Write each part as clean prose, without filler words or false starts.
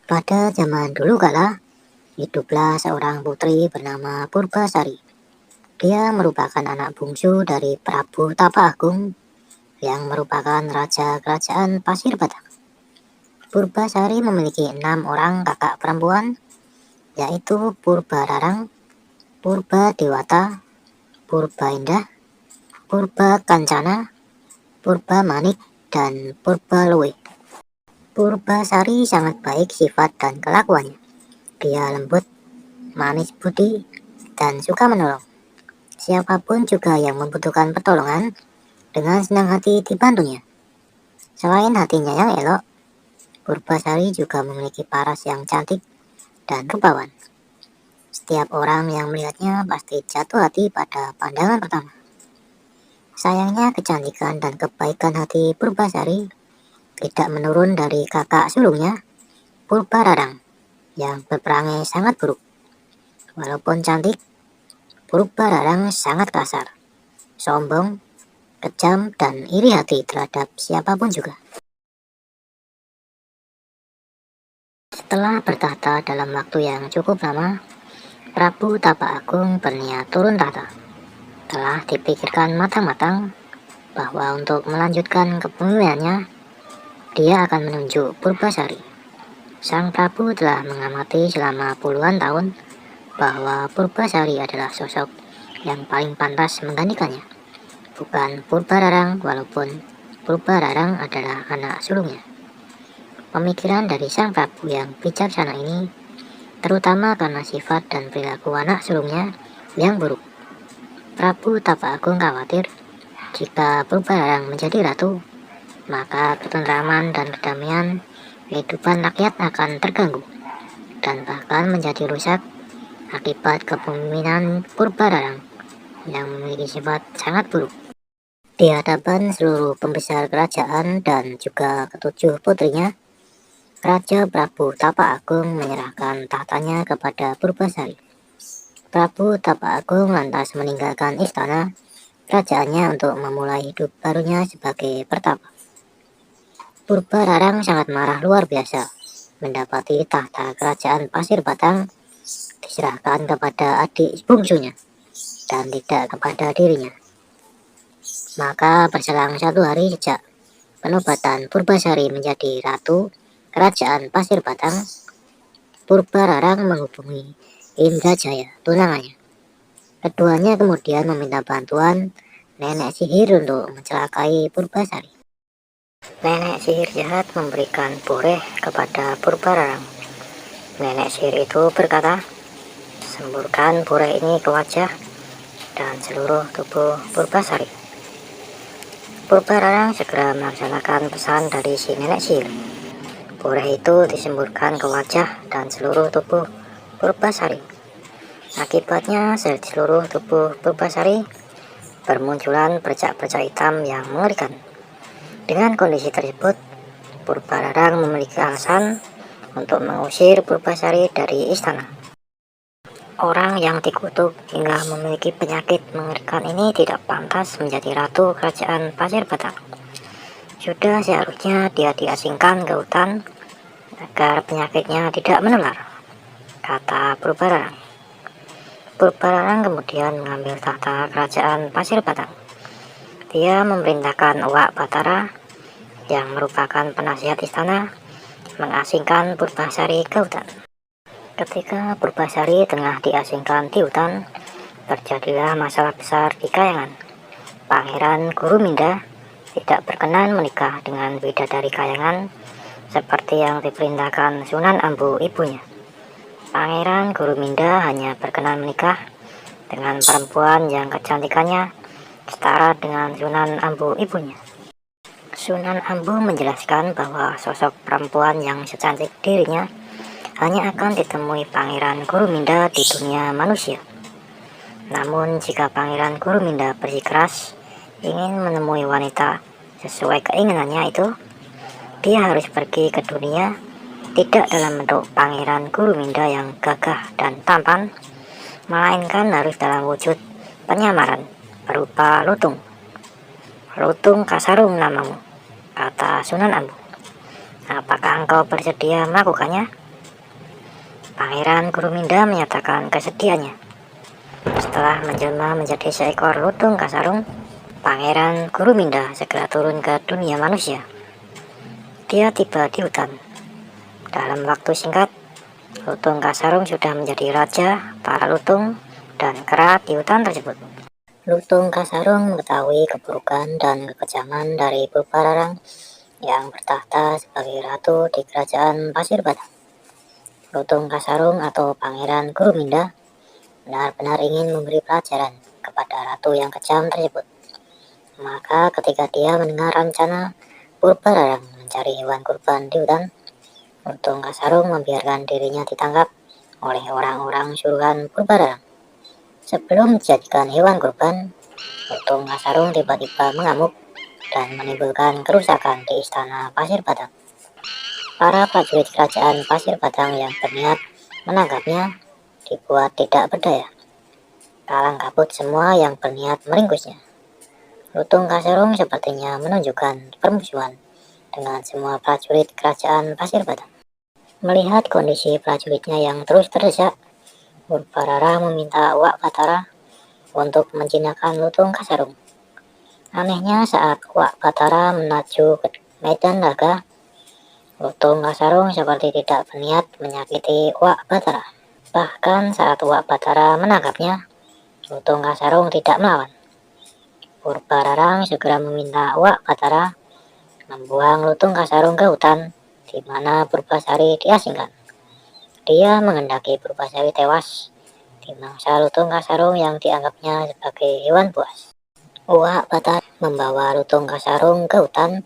Pada zaman dulu kala, hiduplah seorang putri bernama Purbasari. Dia merupakan anak bungsu dari Prabu Tapa Agung yang merupakan raja kerajaan Pasir Batak. Purbasari memiliki 6 orang kakak perempuan, yaitu Purba Rarang, Purba Dewata, Purba Indah, Purba Kancana, Purba Manik, dan Purba Luwe. Purbasari sangat baik sifat dan kelakuannya. Dia lembut, manis budi, dan suka menolong. Siapapun juga yang membutuhkan pertolongan, dengan senang hati dibantunya. Selain hatinya yang elok, Purbasari juga memiliki paras yang cantik dan rupawan. Setiap orang yang melihatnya pasti jatuh hati pada pandangan pertama. Sayangnya kecantikan dan kebaikan hati Purbasari tidak menurun dari kakak sulungnya, Purba Rarang, yang berperangai sangat buruk. Walaupun cantik, Purba Rarang sangat kasar, sombong, kejam, dan iri hati terhadap siapapun juga. Setelah bertahta dalam waktu yang cukup lama, Prabu Tapa Agung berniat turun tahta. Telah dipikirkan matang-matang bahwa untuk melanjutkan kepemimpinannya, dia akan menunjuk Purbasari. Sang Prabu telah mengamati selama puluhan tahun bahwa Purbasari adalah sosok yang paling pantas menggantikannya, bukan Purba Rarang, walaupun Purba Rarang adalah anak sulungnya. Pemikiran dari sang Prabu yang bijaksana ini, terutama karena sifat dan perilaku anak sulungnya yang buruk. Prabu Tapa Agung khawatir jika Purba Rarang menjadi ratu, maka ketentraman dan kedamaian kehidupan rakyat akan terganggu dan bahkan menjadi rusak akibat kepemimpinan Purba Rarang yang memiliki sifat sangat buruk. Di hadapan seluruh pembesar kerajaan dan juga ketujuh putrinya, Raja Prabu Tapa Agung menyerahkan tahtanya kepada Purbasari. Prabu Tapa Agung lantas meninggalkan istana kerajaannya untuk memulai hidup barunya sebagai pertapa. Purba Rarang sangat marah luar biasa mendapati tahta kerajaan Pasir Batang diserahkan kepada adik bungsunya dan tidak kepada dirinya. Maka berselang 1 hari sejak penobatan Purbasari menjadi ratu kerajaan Pasir Batang, Purba Rarang menghubungi Indrajaya, tunangannya. Keduanya kemudian meminta bantuan nenek sihir untuk mencelakai Purbasari. Nenek sihir jahat memberikan boreh kepada Purba Rarang. Nenek sihir itu berkata, "Semburkan boreh ini ke wajah dan seluruh tubuh Purbasari." Purba Rarang segera melaksanakan pesan dari si nenek sihir. Boreh itu disemburkan ke wajah dan seluruh tubuh Purbasari. Akibatnya seluruh tubuh Purbasari bermunculan bercak-bercak hitam yang mengerikan. Dengan kondisi tersebut, Purba Rarang memiliki alasan untuk mengusir Purbasari dari istana. Orang yang dikutuk hingga memiliki penyakit mengerikan ini tidak pantas menjadi ratu kerajaan Pasir Batak. Sudah seharusnya dia diasingkan ke hutan agar penyakitnya tidak menular, kata Purba Rarang. Purba Rarang kemudian mengambil tahta kerajaan Pasir Batak. Dia memerintahkan Uwak Batara yang merupakan penasihat istana mengasingkan Purbasari ke hutan. Ketika Purbasari tengah diasingkan di hutan, terjadilah masalah besar di Kayangan. Pangeran Guruminda tidak berkenan menikah dengan bidadari Kayangan seperti yang diperintahkan Sunan Ambu ibunya. Pangeran Guruminda hanya berkenan menikah dengan perempuan yang kecantikannya setara dengan Sunan Ambu ibunya. Sunan Ambu menjelaskan bahwa sosok perempuan yang secantik dirinya hanya akan ditemui Pangeran Guruminda di dunia manusia. Namun jika Pangeran Guruminda bersikeras ingin menemui wanita sesuai keinginannya itu, dia harus pergi ke dunia tidak dalam bentuk Pangeran Guruminda yang gagah dan tampan, melainkan harus dalam wujud penyamaran berupa lutung. "Lutung Kasarung namamu," kata Sunan Ambu. "Apakah engkau bersedia melakukannya?" Pangeran Kuruminda menyatakan kesedihannya. Setelah menjelma menjadi seekor lutung kasarung, Pangeran Kuruminda segera turun ke dunia manusia. Dia tiba di hutan. Dalam waktu singkat, lutung kasarung sudah menjadi raja para lutung dan kera di hutan tersebut. Lutung kasarung mengetahui keburukan dan kekejaman dari Purbararang yang bertahta sebagai ratu di kerajaan Pasir Batang. Lutung kasarung atau Pangeran Kuruminda benar-benar ingin memberi pelajaran kepada ratu yang kejam tersebut. Maka ketika dia mendengar rencana Purbararang mencari hewan kurban di hutan, Lutung kasarung membiarkan dirinya ditangkap oleh orang-orang suruhan Purbararang. Sebelum dijadikan hewan kurban, Lutung kasarung tiba-tiba mengamuk dan menimbulkan kerusakan di istana Pasir Batang. Para prajurit kerajaan Pasir Batang yang berniat menangkapnya dibuat tidak berdaya. Kalang kabut semua yang berniat meringkusnya. Lutung kasarung sepertinya menunjukkan permusuhan dengan semua prajurit kerajaan Pasir Batang. Melihat kondisi prajuritnya yang terus terdesak, Purbararang meminta Wak Batara untuk menjinakkan Lutung kasarung. Anehnya saat Wak Batara menuju ke medan laga, Lutung kasarung seperti tidak berniat menyakiti Wak Batara. Bahkan saat Wak Batara menangkapnya, Lutung kasarung tidak melawan. Purbararang segera meminta Wak Batara membuang Lutung kasarung ke hutan di mana Purbasari diasingkan. Dia menghendaki Purbasari tewas di mangsa Lutung kasarung yang dianggapnya sebagai hewan buas. Wak Batara membawa Lutung kasarung ke hutan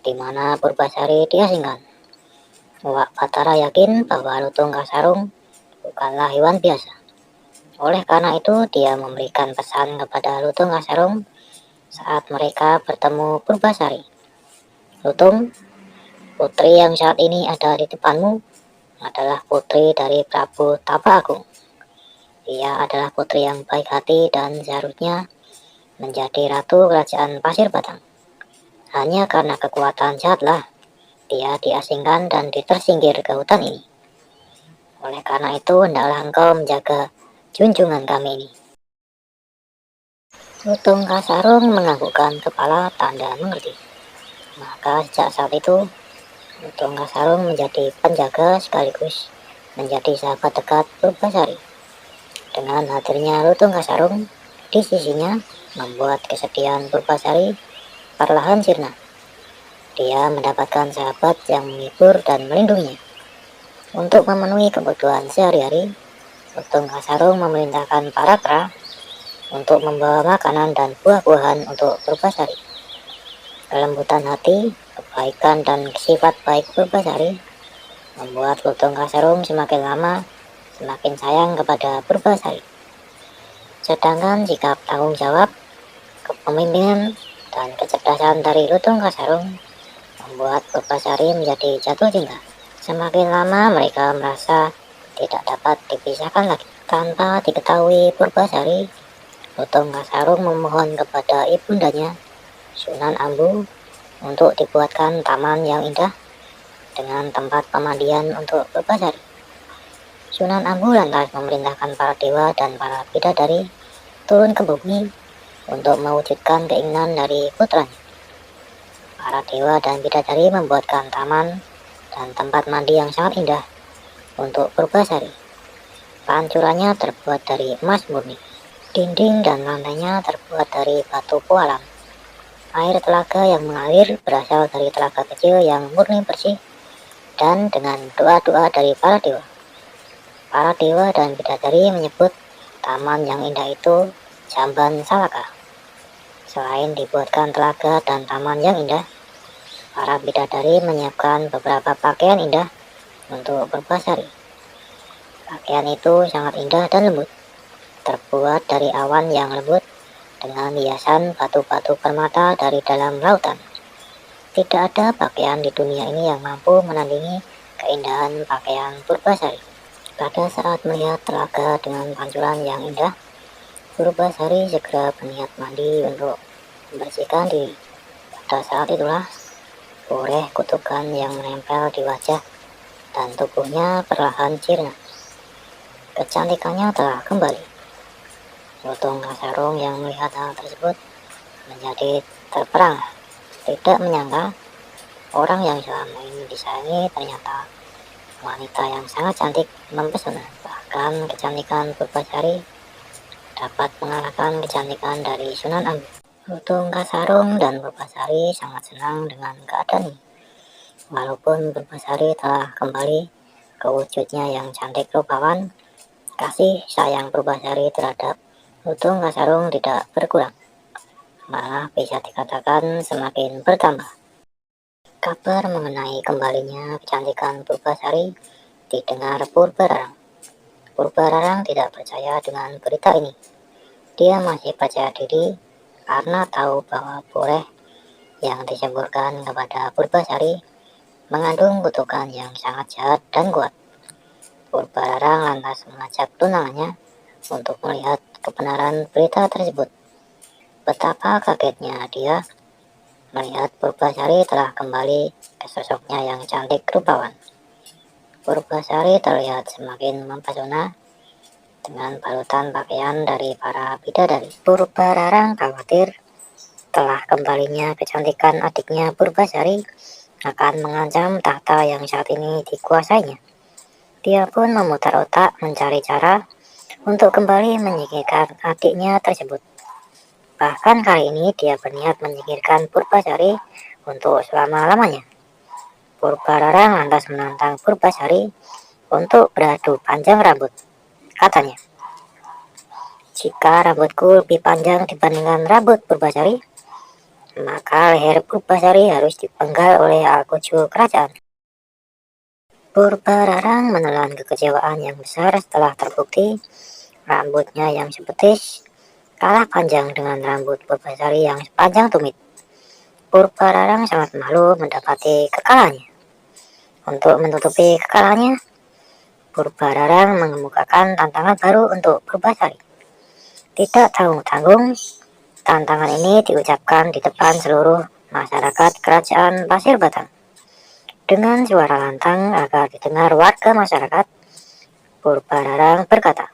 di mana Purbasari diasingkan. Wak Batara yakin bahwa Lutung kasarung bukanlah hewan biasa. Oleh karena itu, dia memberikan pesan kepada Lutung kasarung saat mereka bertemu Purbasari. Lutung, putri yang saat ini ada di depanmu adalah putri dari Prabu Tapa Agung. Ia adalah putri yang baik hati dan seharusnya menjadi ratu kerajaan Pasir Batang. Hanya karena kekuatan jahatlah dia diasingkan dan ditersingkir ke hutan ini. Oleh karena itu, hendaklah engkau menjaga junjungan kami ini. Lutung kasarung menganggukkan kepala tanda mengerti. Maka sejak saat itu, Lutung kasarung menjadi penjaga sekaligus menjadi sahabat dekat Purbasari. Dengan hadirnya Lutung kasarung di sisinya membuat kesedihan Purbasari perlahan sirna. Dia mendapatkan sahabat yang menghibur dan melindunginya. Untuk memenuhi kebutuhan sehari-hari, Lutung kasarung memerintahkan para kera untuk membawa makanan dan buah-buahan untuk Purbasari. Kelembutan hati, kebaikan dan sifat baik Purbasari membuat Lutung kasarung semakin lama semakin sayang kepada Purbasari. Sedangkan sikap tanggung jawab, kepemimpinan, dan kecerdasan dari Lutung kasarung membuat Purbasari menjadi jatuh cinta. Semakin lama mereka merasa tidak dapat dipisahkan lagi. Tanpa diketahui Purbasari, Lutung kasarung memohon kepada ibundanya, Sunan Ambu, untuk dibuatkan taman yang indah dengan tempat pemandian untuk Purbasari. Sunan Ambu lantas memerintahkan para dewa dan para bidadari turun ke bumi untuk mewujudkan keinginan dari putranya. Para dewa dan bidadari membuatkan taman dan tempat mandi yang sangat indah untuk Purbasari. Pancurannya terbuat dari emas murni. Dinding dan lantainya terbuat dari batu pualam. Air telaga yang mengalir berasal dari telaga kecil yang murni bersih dan dengan doa-doa dari para dewa. Para dewa dan bidadari menyebut taman yang indah itu Jamban Salaka. Selain dibuatkan telaga dan taman yang indah, para bidadari menyiapkan beberapa pakaian indah untuk Purbasari. Pakaian itu sangat indah dan lembut, terbuat dari awan yang lembut dengan hiasan batu-batu permata dari dalam lautan. Tidak ada pakaian di dunia ini yang mampu menandingi keindahan pakaian Purbasari. Pada saat melihat telaga dengan pancuran yang indah, Purbasari segera berniat mandi untuk membersihkan diri. Pada saat itulah boreh kutukan yang menempel di wajah dan tubuhnya perlahan sirna. kecantikannya telah kembali. Lutung Kasarung yang melihat hal tersebut menjadi terperangah. Tidak menyangka orang yang selama ini disayangi ternyata wanita yang sangat cantik mempesona. Bahkan kecantikan Purbasari dapat mengalahkan kecantikan dari Sunan Ampel. Lutung Kasarung dan Purbasari sangat senang dengan keadaan ini. Walaupun Purbasari telah kembali ke wujudnya yang cantik rupawan, kasih sayang Purbasari terhadap Lutung Kasarung tidak berkurang, malah bisa dikatakan semakin bertambah. Kabar mengenai kembalinya kecantikan Purbasari didengar Purbararang. Purbararang tidak percaya dengan berita ini. Dia masih percaya diri karena tahu bahwa boleh yang disemburkan kepada Purbasari mengandung kutukan yang sangat jahat dan kuat. Purbararang lantas mengajak tunangannya untuk melihat kebenaran berita tersebut. Betapa kagetnya dia melihat Purbasari telah kembali ke sosoknya yang cantik rupawan. Purbasari terlihat semakin mempesona dengan balutan pakaian dari para bidadari. Purbararang khawatir telah kembalinya kecantikan adiknya Purbasari akan mengancam tahta yang saat ini dikuasainya. Dia pun memutar otak mencari cara untuk kembali menyingkirkan adiknya tersebut. Bahkan kali ini dia berniat menyingkirkan Purbasari untuk selama-lamanya. Purbararang lantas menantang Purbasari untuk beradu panjang rambut. Katanya, jika rambutku lebih panjang dibandingkan rambut Purbasari, maka leher Purbasari harus dipenggal oleh Algojo kerajaan. Purbararang menelan kekecewaan yang besar setelah terbukti rambutnya yang sebetis kalah panjang dengan rambut Purbasari yang sepanjang tumit. Purbararang sangat malu mendapati kekalahannya. Untuk menutupi kekalahannya, Purbararang mengemukakan tantangan baru untuk Purbasari. Tidak tanggung-tanggung, tantangan ini diucapkan di depan seluruh masyarakat kerajaan Pasir Batang. Dengan suara lantang agar didengar warga masyarakat, Purbararang berkata,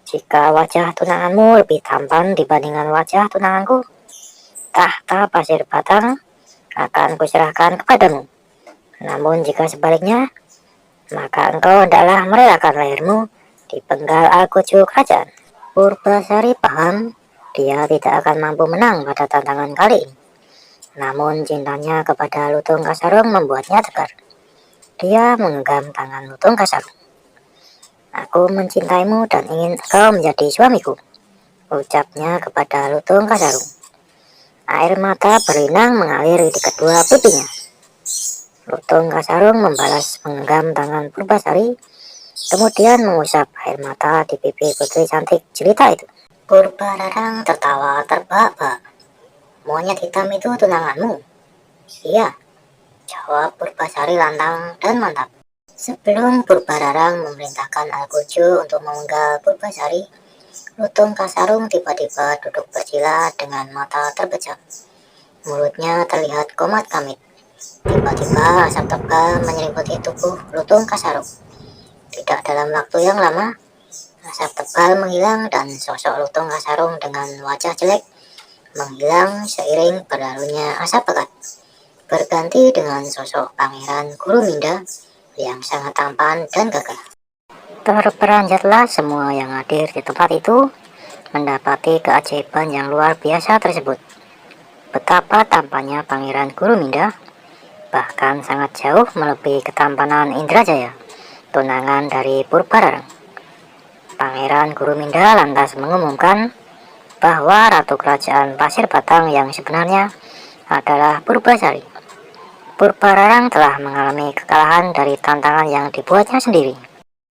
jika wajah tunanganmu lebih tampan dibandingkan wajah tunanganku, tahta Pasir Batang akan kuserahkan kepadamu. Namun jika sebaliknya, maka engkau hendaklah merelakan lehermu dipenggal Algojo kerajaan. Purbasari paham dia tidak akan mampu menang pada tantangan kali ini. Namun cintanya kepada Lutung Kasarung membuatnya tegar. Dia menggenggam tangan Lutung Kasarung. Aku mencintaimu dan ingin engkau menjadi suamiku, ucapnya kepada Lutung Kasarung. Air mata berlinang mengalir di kedua pipinya. Lutung Kasarung membalas menggenggam tangan Purbasari, kemudian mengusap air mata di pipi putri cantik jelita itu. Purbararang tertawa terbahak-bahak. Monyet hitam itu tunanganmu? Iya, jawab Purbasari lantang dan mantap. Sebelum Purbararang memerintahkan Algojo untuk memenggal Purbasari, Lutung Kasarung tiba-tiba duduk bersila dengan mata terpejam. Mulutnya terlihat komat kamit. Tiba-tiba asap tebal menyelimuti tubuh Lutung Kasarung. Tidak dalam waktu yang lama, asap tebal menghilang dan sosok Lutung Kasarung dengan wajah jelek menghilang seiring berlalunya asap pekat. Berganti dengan sosok Pangeran Guruminda yang sangat tampan dan gagah. Terperanjatlah semua yang hadir di tempat itu mendapati keajaiban yang luar biasa tersebut. Betapa tampannya Pangeran Guruminda, bahkan sangat jauh melebihi ketampanan Indrajaya, tunangan dari Purbararang. Pangeran Guruminda lantas mengumumkan bahwa Ratu Kerajaan Pasir Batang yang sebenarnya adalah Purbasari. Purbararang telah mengalami kekalahan dari tantangan yang dibuatnya sendiri.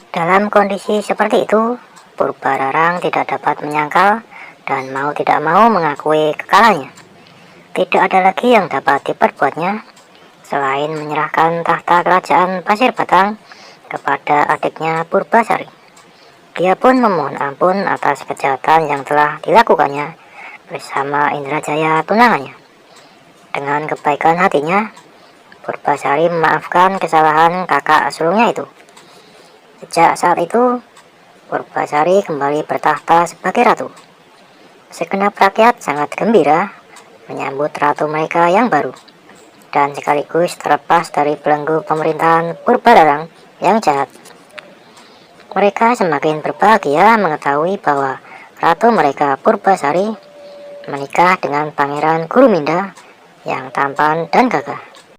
Dalam kondisi seperti itu, Purbararang tidak dapat menyangkal dan mau tidak mau mengakui kekalahannya. Tidak ada lagi yang dapat diperbuatnya selain menyerahkan tahta kerajaan Pasir Batang kepada adiknya Purbasari. Dia pun memohon ampun atas kejahatan yang telah dilakukannya bersama Indrajaya tunangannya. Dengan kebaikan hatinya, Purbasari memaafkan kesalahan kakak sulungnya itu. Sejak saat itu, Purbasari kembali bertahta sebagai ratu. Segenap rakyat sangat gembira menyambut ratu mereka yang baru, dan sekaligus terlepas dari belenggu pemerintahan Purbalarang yang jahat. Mereka semakin berbahagia mengetahui bahwa ratu mereka Purbasari menikah dengan Pangeran Guruminda yang tampan dan gagah.